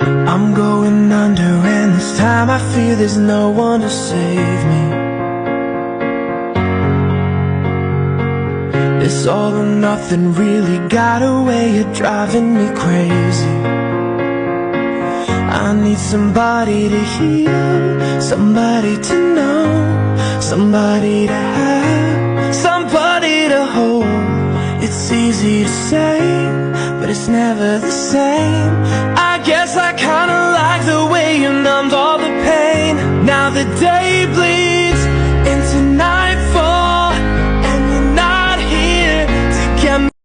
I'm going under, and this time I fear there's no one to save me. This all or nothing really got a way of driving me crazy. I need somebody to heal, somebody to know, somebody to have, somebody to hold. It's easy to say, but it's never the same. I guess I kinda like the way you numbed all the pain. Now the day